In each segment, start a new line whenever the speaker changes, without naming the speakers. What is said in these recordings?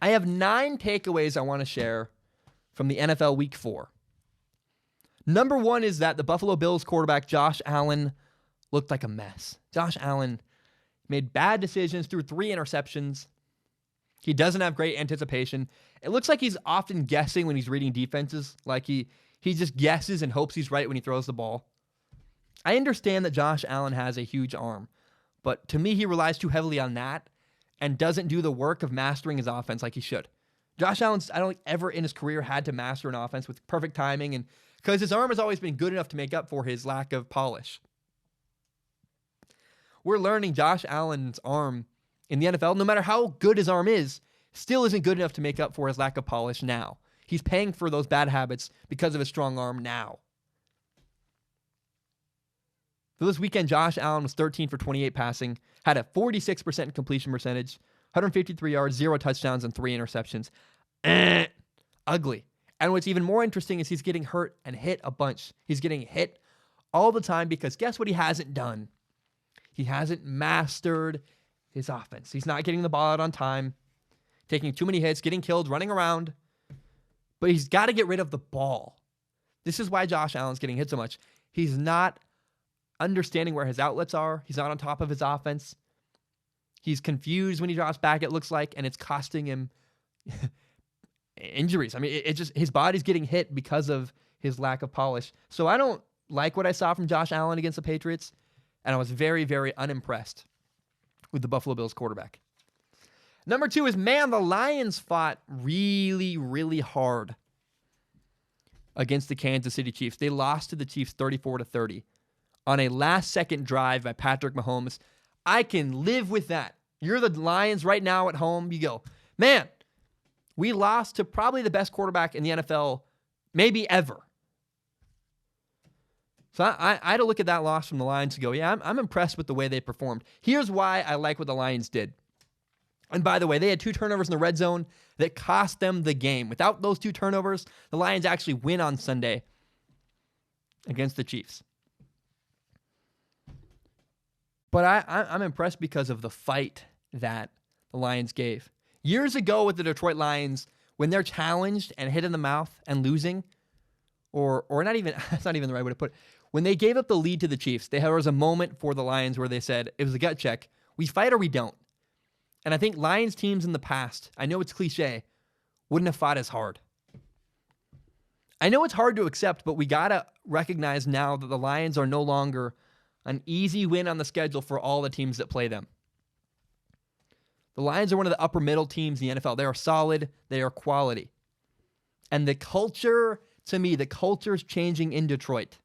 I have 9 takeaways I want to share from the NFL Week 4. Number 1 is that the Buffalo Bills quarterback Josh Allen looked like a mess. Josh Allen made bad decisions, threw 3 interceptions. He doesn't have great anticipation. It looks like he's often guessing when he's reading defenses. Like he just guesses and hopes he's right when he throws the ball. I understand that Josh Allen has a huge arm, but to me, he relies too heavily on that and doesn't do the work of mastering his offense like he should. Josh Allen's, I don't think, ever in his career had to master an offense with perfect timing, and because his arm has always been good enough to make up for his lack of polish. We're learning Josh Allen's arm in the NFL, no matter how good his arm is, still isn't good enough to make up for his lack of polish now. He's paying for those bad habits because of his strong arm now. So this weekend, Josh Allen was 13 for 28 passing, had a 46% completion percentage, 153 yards, 0 touchdowns, and 3 interceptions. Ugly. And what's even more interesting is he's getting hurt and hit a bunch. He's getting hit all the time because guess what he hasn't done? He hasn't mastered his offense. He's not getting the ball out on time, taking too many hits, getting killed, running around. But he's got to get rid of the ball. This is why Josh Allen's getting hit so much. He's not understanding where his outlets are. He's not on top of his offense. He's confused when he drops back, it looks like, and it's costing him injuries. I mean, it just, his body's getting hit because of his lack of polish. So I don't like what I saw from Josh Allen against the Patriots, and I was very, very unimpressed with the Buffalo Bills quarterback. Number 2 is, man, the Lions fought really, really hard against the Kansas City Chiefs. They lost to the Chiefs 34-30 on a last-second drive by Patrick Mahomes. I can live with that. You're the Lions right now at home. You go, man, we lost to probably the best quarterback in the NFL, maybe ever. So I had to look at that loss from the Lions and go, yeah, I'm impressed with the way they performed. Here's why I like what the Lions did. And by the way, they had 2 turnovers in the red zone that cost them the game. Without those 2 turnovers, the Lions actually win on Sunday against the Chiefs. But I'm impressed because of the fight that the Lions gave. Years ago with the Detroit Lions, when they're challenged and hit in the mouth and losing, or not even, that's not even the right way to put it. When they gave up the lead to the Chiefs, there was a moment for the Lions where they said, it was a gut check. We fight or we don't. And I think Lions teams in the past, I know it's cliche, wouldn't have fought as hard. I know it's hard to accept, but we got to recognize now that the Lions are no longer an easy win on the schedule for all the teams that play them. The Lions are one of the upper middle teams in the NFL. They are solid. They are quality. And the culture, to me, the culture is changing in Detroit.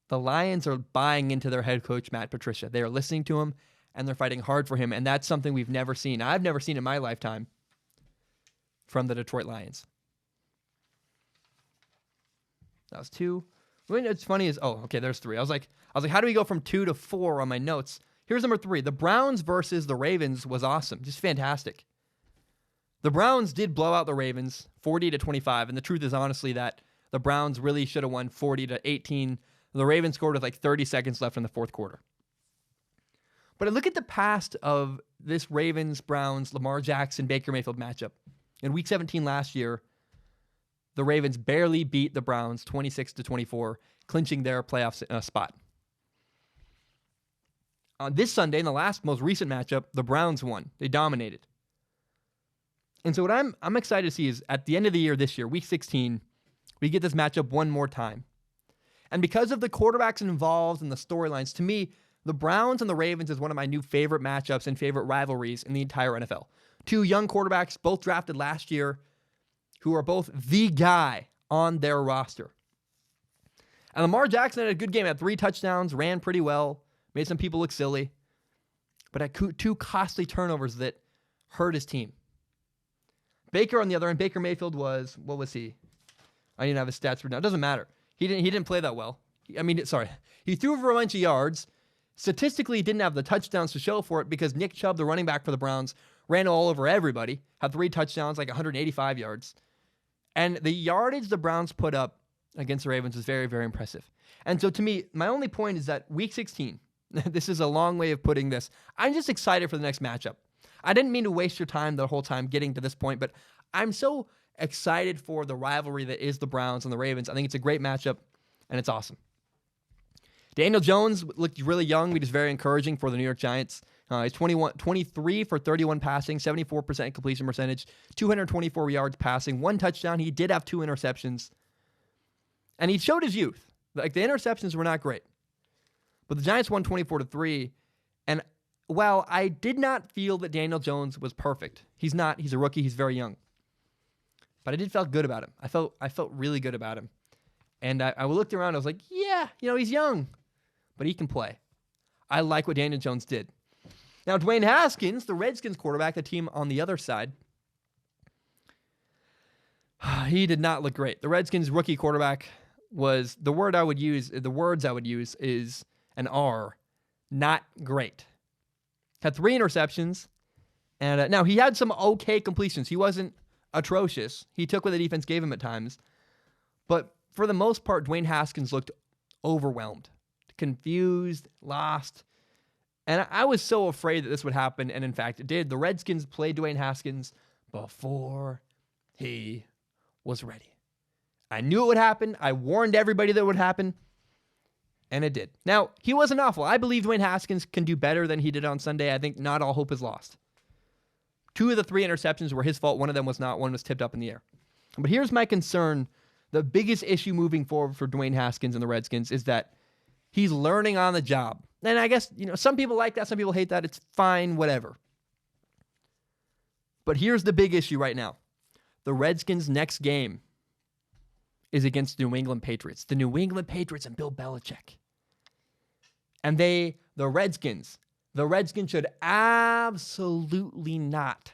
The Lions are buying into their head coach, Matt Patricia. They are listening to him, and they're fighting hard for him. And that's something we've never seen. I've never seen in my lifetime from the Detroit Lions. That was 2. What's funny is, there's 3. I was like, how do we go from 2 to 4 on my notes? Here's number 3. The Browns versus the Ravens was awesome. Just fantastic. The Browns did blow out the Ravens 40-25, and the truth is honestly that the Browns really should have won 40-18. The Ravens scored with like 30 seconds left in the fourth quarter. But I look at the past of this Ravens-Browns, Lamar Jackson, Baker Mayfield matchup. In Week 17 last year, the Ravens barely beat the Browns 26-24, clinching their playoff spot. On this Sunday, in the most recent matchup, the Browns won. They dominated. And so what I'm excited to see is at the end of the year this year, Week 16, we get this matchup one more time. And because of the quarterbacks involved and the storylines, to me, the Browns and the Ravens is one of my new favorite matchups and favorite rivalries in the entire NFL. 2 young quarterbacks, both drafted last year, who are both the guy on their roster. And Lamar Jackson had a good game, had 3 touchdowns, ran pretty well, made some people look silly, but had 2 costly turnovers that hurt his team. Baker, on the other end, Baker Mayfield was, what was he? I didn't have his stats written down. It doesn't matter. He didn't play that well. He threw for a bunch of yards. Statistically, he didn't have the touchdowns to show for it because Nick Chubb, the running back for the Browns, ran all over everybody, had 3 touchdowns, like 185 yards. And the yardage the Browns put up against the Ravens is very, very impressive. And so to me, my only point is that Week 16, this is a long way of putting this, I'm just excited for the next matchup. I didn't mean to waste your time the whole time getting to this point, but I'm so excited for the rivalry that is the Browns and the Ravens. I think it's a great matchup, and it's awesome. Daniel Jones looked really young, which is very encouraging for the New York Giants. He's 23 for 31 passing, 74% completion percentage, 224 yards passing, 1 touchdown. He did have 2 interceptions. And he showed his youth. Like, the interceptions were not great. But the Giants won 24-3. And while I did not feel that Daniel Jones was perfect, he's not. He's a rookie. He's very young. But I did feel good about him. I felt really good about him. And I looked around. I was like, yeah, he's young. But he can play. I like what Daniel Jones did. Now, Dwayne Haskins, the Redskins quarterback, the team on the other side, he did not look great. The Redskins rookie quarterback was, the words I would use is an R, not great. Had 3 interceptions, and now he had some okay completions. He wasn't atrocious. He took what the defense gave him at times. But for the most part, Dwayne Haskins looked overwhelmed, confused, lost. And I was so afraid that this would happen, and in fact, it did. The Redskins played Dwayne Haskins before he was ready. I knew it would happen. I warned everybody that it would happen, and it did. Now, he wasn't awful. I believe Dwayne Haskins can do better than he did on Sunday. I think not all hope is lost. 2 of the 3 interceptions were his fault. One of them was not. One was tipped up in the air. But here's my concern. The biggest issue moving forward for Dwayne Haskins and the Redskins is that he's learning on the job. And I guess, some people like that. Some people hate that. It's fine, whatever. But here's the big issue right now. The Redskins' next game is against the New England Patriots. The New England Patriots and Bill Belichick. And the Redskins should absolutely not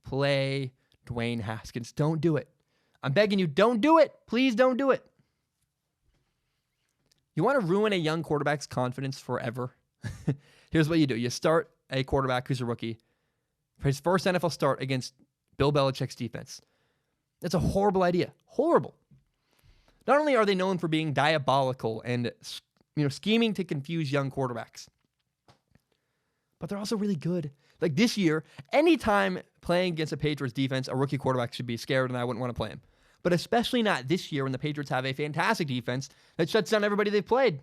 play Dwayne Haskins. Don't do it. I'm begging you, don't do it. Please don't do it. You want to ruin a young quarterback's confidence forever? Here's what you do. You start a quarterback who's a rookie for his first NFL start against Bill Belichick's defense. That's a horrible idea. Horrible. Not only are they known for being diabolical and scheming to confuse young quarterbacks, but they're also really good. Like this year, anytime playing against a Patriots defense, a rookie quarterback should be scared and I wouldn't want to play him. But especially not this year when the Patriots have a fantastic defense that shuts down everybody they've played.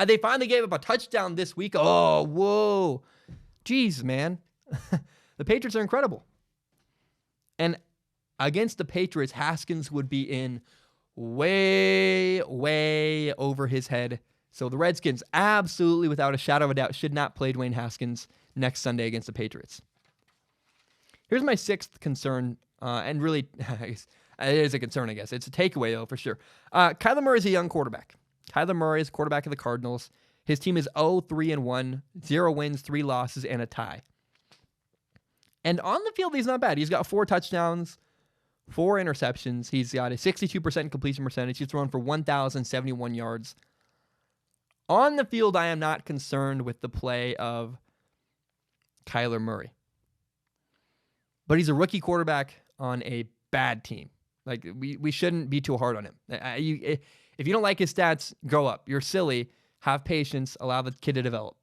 They finally gave up a touchdown this week. Oh, whoa. Jeez, man. The Patriots are incredible. And against the Patriots, Haskins would be in way, way over his head. So the Redskins, absolutely without a shadow of a doubt, should not play Dwayne Haskins next Sunday against the Patriots. Here's my 6th concern, and really, it is a concern, I guess. It's a takeaway, though, for sure. Kyler Murray is a young quarterback. Kyler Murray is quarterback of the Cardinals. His team is 0-3-1, 0 wins, 3 losses, and a tie. And on the field, he's not bad. He's got 4 touchdowns, 4 interceptions. He's got a 62% completion percentage. He's thrown for 1,071 yards. On the field, I am not concerned with the play of Kyler Murray. But he's a rookie quarterback on a bad team. Like, we shouldn't be too hard on him. If you don't like his stats, grow up. You're silly. Have patience. Allow the kid to develop.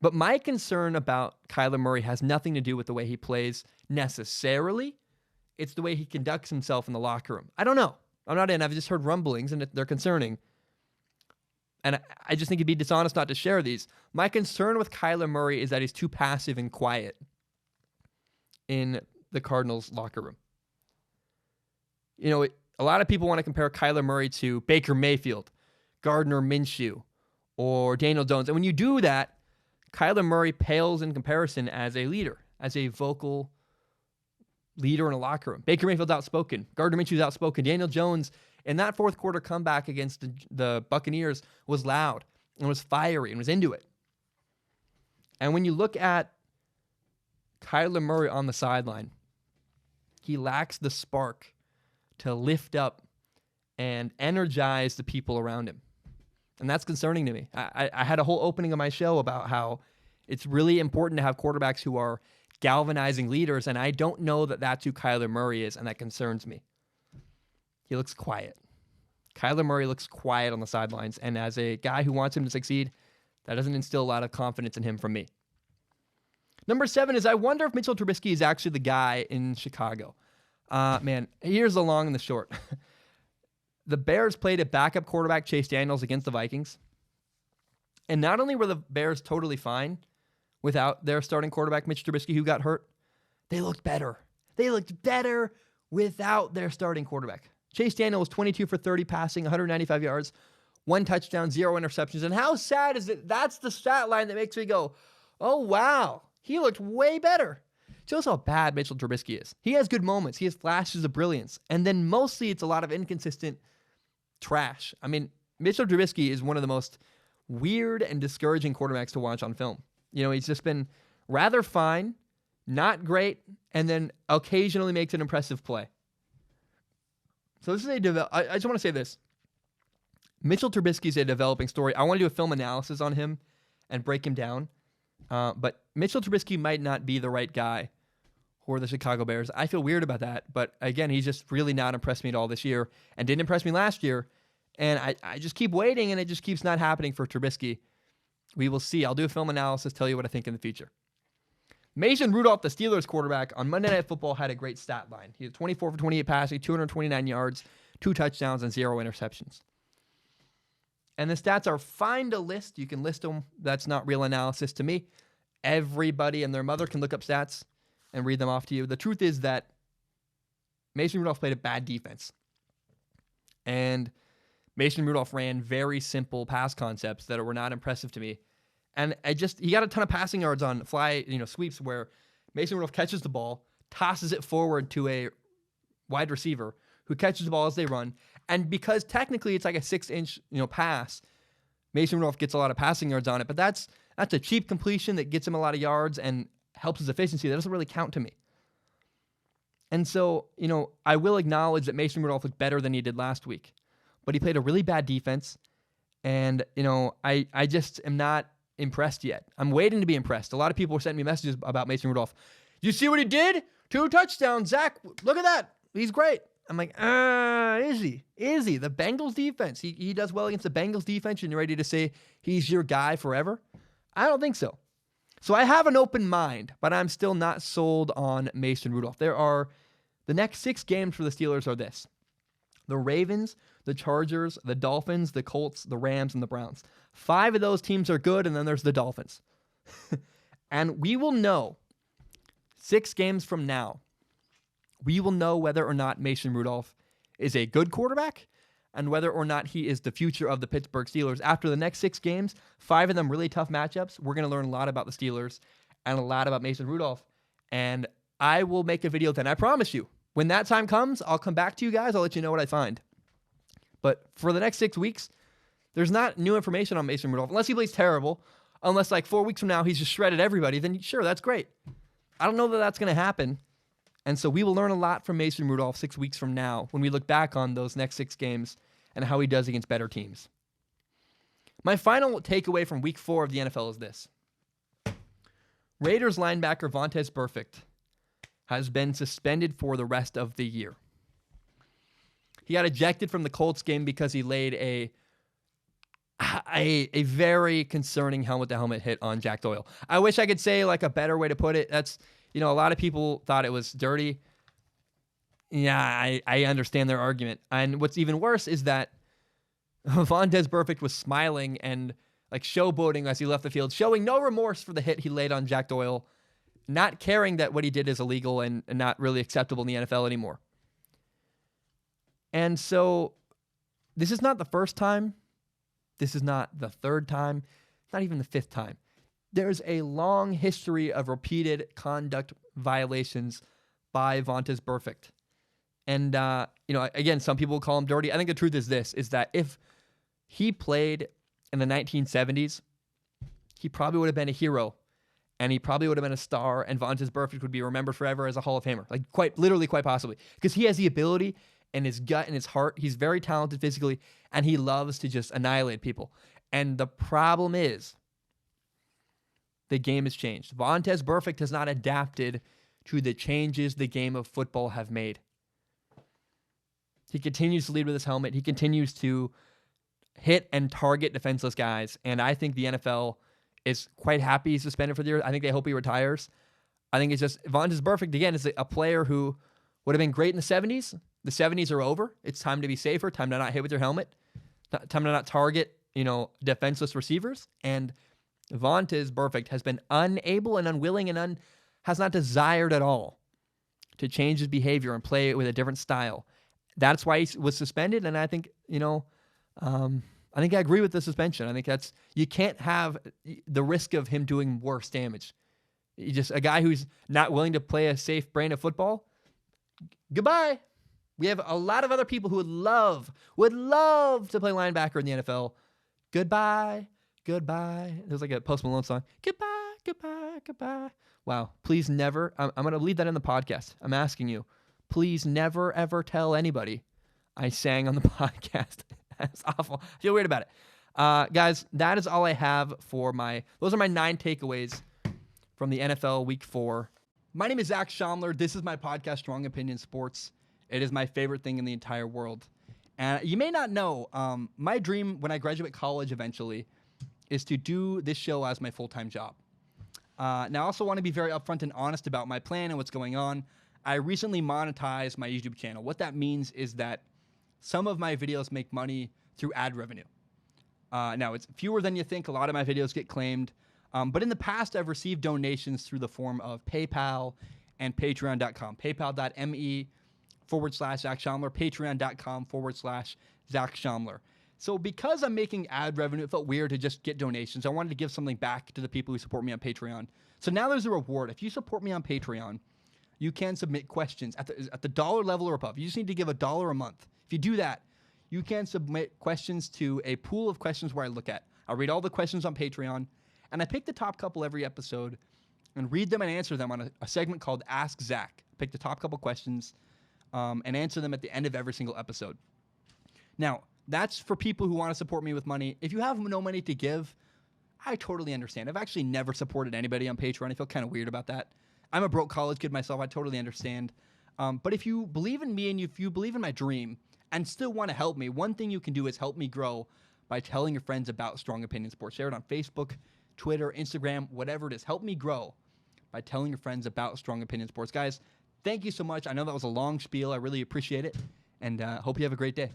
But my concern about Kyler Murray has nothing to do with the way he plays necessarily. It's the way he conducts himself in the locker room. I don't know. I'm not in. I've just heard rumblings, and they're concerning. And I just think it'd be dishonest not to share these. My concern with Kyler Murray is that he's too passive and quiet in the Cardinals locker room. A lot of people want to compare Kyler Murray to Baker Mayfield, Gardner Minshew, or Daniel Jones. And when you do that, Kyler Murray pales in comparison as a leader, as a vocal leader in a locker room. Baker Mayfield's outspoken. Gardner Minshew's outspoken. Daniel Jones, in that fourth quarter comeback against the Buccaneers, was loud and was fiery and was into it. And when you look at Kyler Murray on the sideline, he lacks the spark to lift up and energize the people around him. And that's concerning to me. I had a whole opening of my show about how it's really important to have quarterbacks who are galvanizing leaders, and I don't know that that's who Kyler Murray is, and that concerns me. He looks quiet. Kyler Murray looks quiet on the sidelines, and as a guy who wants him to succeed, that doesn't instill a lot of confidence in him from me. Number 7 is I wonder if Mitchell Trubisky is actually the guy in Chicago. Man, here's the long and the short. The Bears played a backup quarterback, Chase Daniels, against the Vikings. And not only were the Bears totally fine without their starting quarterback, Mitch Trubisky, who got hurt, they looked better. They looked better without their starting quarterback. Chase Daniel was 22 for 30 passing, 195 yards, 1 touchdown, 0 interceptions. And how sad is it? That's the stat line that makes me go, oh, wow, he looked way better. Shows how bad Mitchell Trubisky is. He has good moments. He has flashes of brilliance. And then mostly it's a lot of inconsistent trash. I mean, Mitchell Trubisky is one of the most weird and discouraging quarterbacks to watch on film. You know, he's just been rather fine, not great, and then occasionally makes an impressive play. So this is I just want to say this. Mitchell Trubisky is a developing story. I want to do a film analysis on him and break him down. But Mitchell Trubisky might not be the right guy for the Chicago Bears. I feel weird about that. But again, he's just really not impressed me at all this year and didn't impress me last year. And I just keep waiting, and it just keeps not happening for Trubisky. We will see. I'll do a film analysis, tell you what I think in the future. Mason Rudolph, the Steelers quarterback, on Monday Night Football had a great stat line. He had 24 for 28 passing, 229 yards, 2 touchdowns, and 0 interceptions. And the stats are fine to list. You can list them. That's not real analysis to me. Everybody and their mother can look up stats and read them off to you. The truth is that Mason Rudolph played a bad defense. And Mason Rudolph ran very simple pass concepts that were not impressive to me. And he got a ton of passing yards on sweeps where Mason Rudolph catches the ball, tosses it forward to a wide receiver who catches the ball as they run. And because technically it's like a 6-inch, pass, Mason Rudolph gets a lot of passing yards on it. But that's a cheap completion that gets him a lot of yards and helps his efficiency. That doesn't really count to me. And so, I will acknowledge that Mason Rudolph looked better than he did last week. But he played a really bad defense. And, I just am not impressed yet. I'm waiting to be impressed. A lot of people were sending me messages about Mason Rudolph. You see what he did? 2 touchdowns, Zach. Look at that. He's great. I'm like, is he? Is he? The Bengals defense. He does well against the Bengals defense, and you're ready to say he's your guy forever? I don't think so. So I have an open mind, but I'm still not sold on Mason Rudolph. The next 6 games for the Steelers are this: the Ravens, the Chargers, the Dolphins, the Colts, the Rams, and the Browns. 5 of those teams are good, and then there's the Dolphins. And we will know 6 games from now, we will know whether or not Mason Rudolph is a good quarterback and whether or not he is the future of the Pittsburgh Steelers. After the next 6 games, 5 of them really tough matchups, we're going to learn a lot about the Steelers and a lot about Mason Rudolph. And I will make a video then. I promise you. When that time comes, I'll come back to you guys. I'll let you know what I find. But for the next 6 weeks, there's not new information on Mason Rudolph. Unless he plays terrible. Unless 4 weeks from now he's just shredded everybody. Then sure, that's great. I don't know that that's going to happen. And so we will learn a lot from Mason Rudolph 6 weeks from now when we look back on those next 6 games and how he does against better teams. My final takeaway from week 4 of the NFL is this. Raiders linebacker Vontaze Burfict has been suspended for the rest of the year. He got ejected from the Colts game because he laid a very concerning helmet-to-helmet hit on Jack Doyle. I wish I could say a better way to put it. That's, a lot of people thought it was dirty. Yeah, I understand their argument. And what's even worse is that Vontaze Burfict was smiling and showboating as he left the field, showing no remorse for the hit he laid on Jack Doyle, not caring that what he did is illegal and not really acceptable in the NFL anymore. And so this is not the first time. This is not the third time. Not even the 5th time. There's a long history of repeated conduct violations by Vontaze Burfict. And, again, some people call him dirty. I think the truth is this, is that if he played in the 1970s, he probably would have been a hero. And he probably would have been a star, and Vontaze Burfict would be remembered forever as a Hall of Famer. Quite possibly. Because he has the ability and his gut and his heart. He's very talented physically, and he loves to just annihilate people. And the problem is, the game has changed. Vontaze Burfict has not adapted to the changes the game of football have made. He continues to lead with his helmet. He continues to hit and target defenseless guys. And I think the NFL is quite happy he's suspended for the year. I think they hope he retires. I think it's just Vontaze Burfict, again, is a player who would have been great in the 70s. The 70s are over. It's time to be safer, time to not hit with your helmet, time to not target, defenseless receivers. And Vontaze Burfict has been unable and unwilling and has not desired at all to change his behavior and play with a different style. That's why he was suspended, and I think, I think I agree with the suspension. I think you can't have the risk of him doing worse damage. Just a guy who's not willing to play a safe brand of football. Goodbye. We have a lot of other people who would love to play linebacker in the NFL. Goodbye. There's like a Post Malone song. Goodbye. Wow. Please never. I'm going to leave that in the podcast. I'm asking you. Please never, ever tell anybody I sang on the podcast. That's awful. I feel weird about it. Guys, that is all I have those are my 9 takeaways from the NFL Week 4. My name is Zach Schaumler. This is my podcast, Strong Opinion Sports. It is my favorite thing in the entire world. And you may not know, my dream when I graduate college eventually is to do this show as my full-time job. Now, I also want to be very upfront and honest about my plan and what's going on. I recently monetized my YouTube channel. What that means is that some of my videos make money through ad revenue. Now, it's fewer than you think. A lot of my videos get claimed. But in the past, I've received donations through the form of PayPal and Patreon.com. PayPal.me/Zach Schaumler. Patreon.com/Zach Schaumler. So because I'm making ad revenue, it felt weird to just get donations. I wanted to give something back to the people who support me on Patreon. So now there's a reward. If you support me on Patreon, you can submit questions at the dollar level or above. You just need to give $1 a month. If you do that, you can submit questions to a pool of questions where I look at. I'll read all the questions on Patreon, and I pick the top couple every episode and read them and answer them on a segment called Ask Zach. Pick the top couple questions and answer them at the end of every single episode. Now, that's for people who want to support me with money. If you have no money to give, I totally understand. I've actually never supported anybody on Patreon. I feel kind of weird about that. I'm a broke college kid myself. I totally understand. But if you believe in me and if you believe in my dream and still want to help me, one thing you can do is help me grow by telling your friends about Strong Opinion Sports. Share it on Facebook, Twitter, Instagram, whatever it is. Help me grow by telling your friends about Strong Opinion Sports. Guys, thank you so much. I know that was a long spiel. I really appreciate it, and hope you have a great day.